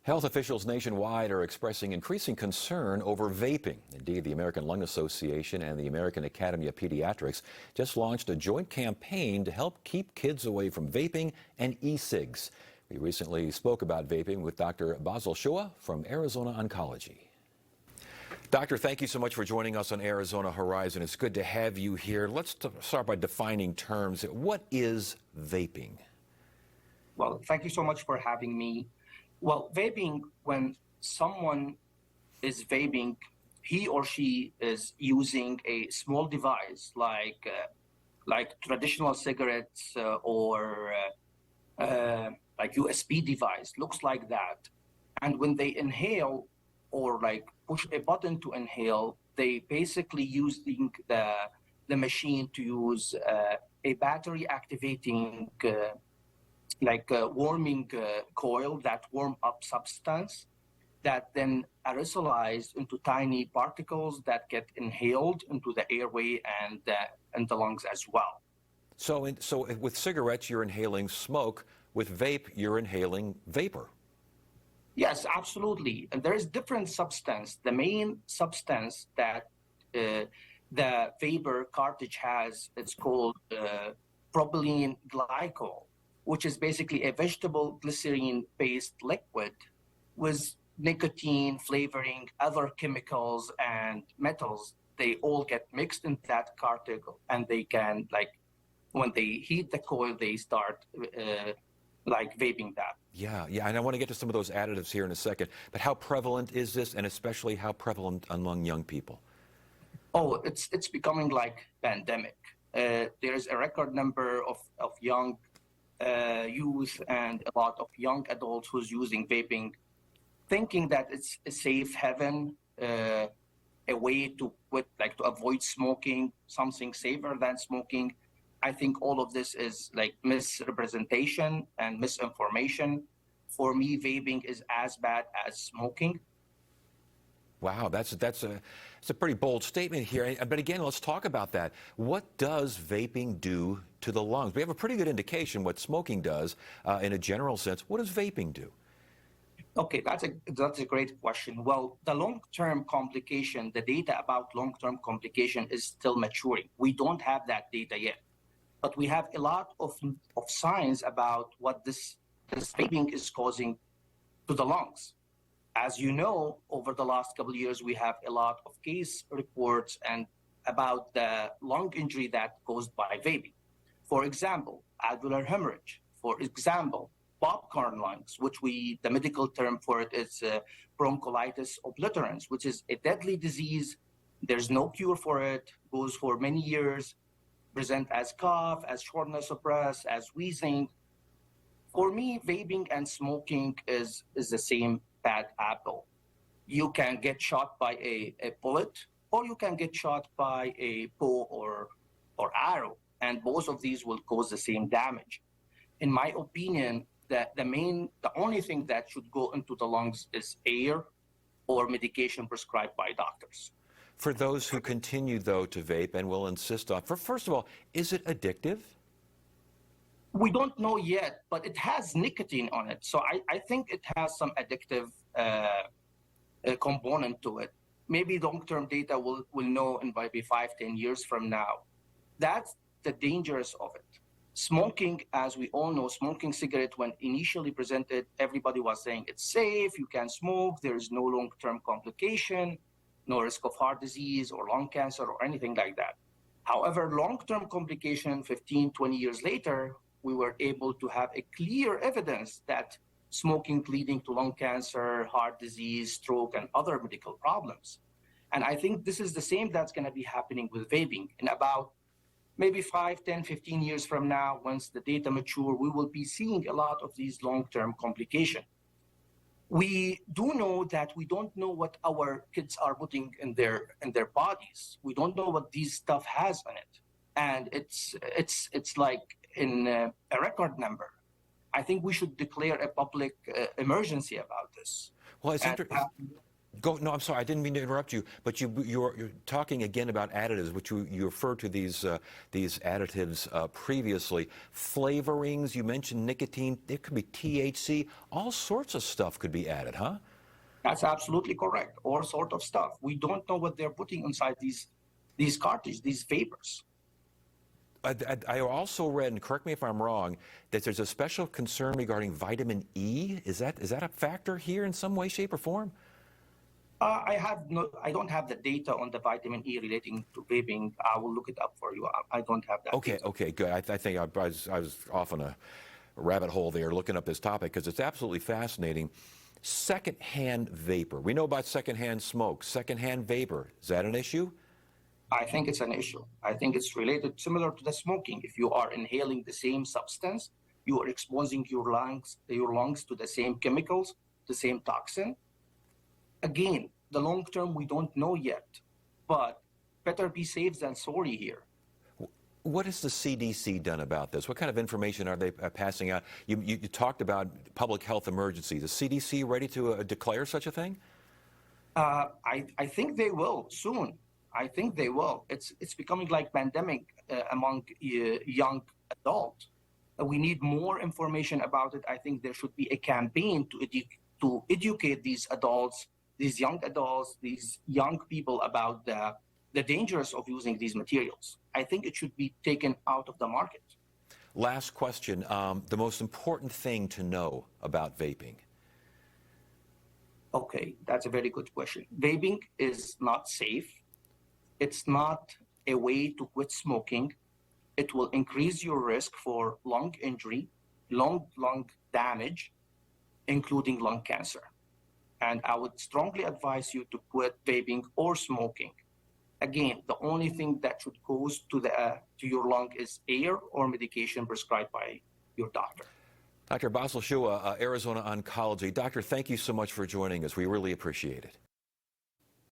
Health officials nationwide are expressing increasing concern over vaping. Indeed, the American Lung Association and the American Academy of Pediatrics just launched a joint campaign to help keep kids away from vaping and e-cigs. We recently spoke about vaping with Dr. Shoua from Arizona Oncology. Doctor, thank you so much for joining us on Arizona Horizon. It's good to have you here. Let's start by defining terms. What is vaping? Well, thank you so much for having me. Well, vaping, when someone is vaping, he or she is using a small device like traditional cigarettes or like USB device, looks like that. And when they inhale or like push a button to inhale, they basically using the machine to use a battery activating warming coil, that warm up substance that then aerosolized into tiny particles that get inhaled into the airway and the lungs as well. So with cigarettes, you're inhaling smoke. With vape, you're inhaling vapor. Yes, absolutely. And there is different substance. The main substance that the vapor cartridge has, it's called propylene glycol, which is basically a vegetable glycerine-based liquid with nicotine, flavoring, other chemicals, and metals. They all get mixed in that cartridge, and they can, when they heat the coil, they start vaping that. Yeah, and I want to get to some of those additives here in a second. But how prevalent is this, and especially how prevalent among young people? Oh, it's becoming like pandemic. There's a record number of young youth and a lot of young adults who's using vaping, thinking that it's a safe haven, a way to avoid smoking, something safer than smoking. I think all of this is like misrepresentation and misinformation. For me, vaping is as bad as smoking. Wow, that's a pretty bold statement here. But again, let's talk about that. What does vaping do to the lungs? We have a pretty good indication what smoking does in a general sense. What does vaping do? Okay, that's a great question. Well, the long-term complication, the data about long-term complication is still maturing. We don't have that data yet, but we have a lot of science about what this vaping is causing to the lungs. As you know, over the last couple of years, we have a lot of case reports and about the lung injury that caused by vaping. For example, alveolar hemorrhage. For example, popcorn lungs, which the medical term for it is bronchiolitis obliterans, which is a deadly disease. There's no cure for it, goes for many years, present as cough, as shortness of breath, as wheezing. For me, vaping and smoking is the same bad apple. You can get shot by a bullet, or you can get shot by a bow or arrow, and both of these will cause the same damage. In my opinion, the only thing that should go into the lungs is air or medication prescribed by doctors. For those who continue, though, to vape and will insist on, first of all, is it addictive? We don't know yet, but it has nicotine on it. So I think it has some addictive component to it. Maybe long-term data will know in maybe 5-10 years from now. That's the dangers of it. Smoking, as we all know, smoking cigarette, when initially presented, everybody was saying it's safe, you can smoke, there is no long-term complication, no risk of heart disease or lung cancer or anything like that. However, long-term complication, 15, 20 years later, we were able to have a clear evidence that smoking leading to lung cancer, heart disease, stroke, and other medical problems. And I think this is the same that's going to be happening with vaping. In about maybe 5, 10, 15 years from now, once the data mature, we will be seeing a lot of these long-term complications. We do know that we don't know what our kids are putting in their bodies. We don't know what these stuff has on it. And it's like in a record number. I think we should declare a public emergency about this. Well, it's interesting. Go, no, I'm sorry, I didn't mean to interrupt you, but you're talking again about additives, which you referred to these additives previously. Flavorings, you mentioned nicotine, there could be THC, all sorts of stuff could be added, huh? That's absolutely correct. All sort of stuff. We don't know what they're putting inside these cartridges, these vapors. I also read, and correct me if I'm wrong, that there's a special concern regarding vitamin E. Is that a factor here in some way, shape, or form? I don't have the data on the vitamin E relating to vaping. I will look it up for you. I don't have that. Okay, data. okay, good. I think I was off on a rabbit hole there looking up this topic because it's absolutely fascinating. Secondhand vapor. We know about secondhand smoke. Secondhand vapor. Is that an issue? I think it's an issue. I think it's related similar to the smoking. If you are inhaling the same substance, you are exposing your lungs to the same chemicals, the same toxin. Again, the long term we don't know yet, but better be safe than sorry here. What has the CDC done about this? What kind of information are they passing out? You talked about public health emergency. The CDC ready to declare such a thing? I think they will soon. I think they will. It's becoming like pandemic among young adults. We need more information about it. I think there should be a campaign to educate these adults, these young adults, these young people about the dangers of using these materials. I think it should be taken out of the market. Last question. The most important thing to know about vaping? Okay, that's a very good question. Vaping is not safe. It's not a way to quit smoking. It will increase your risk for lung injury, lung damage, including lung cancer. And I would strongly advise you to quit vaping or smoking. Again, the only thing that should go to your lung is air or medication prescribed by your doctor. Dr. Shoua, Arizona Oncology. Doctor, thank you so much for joining us. We really appreciate it.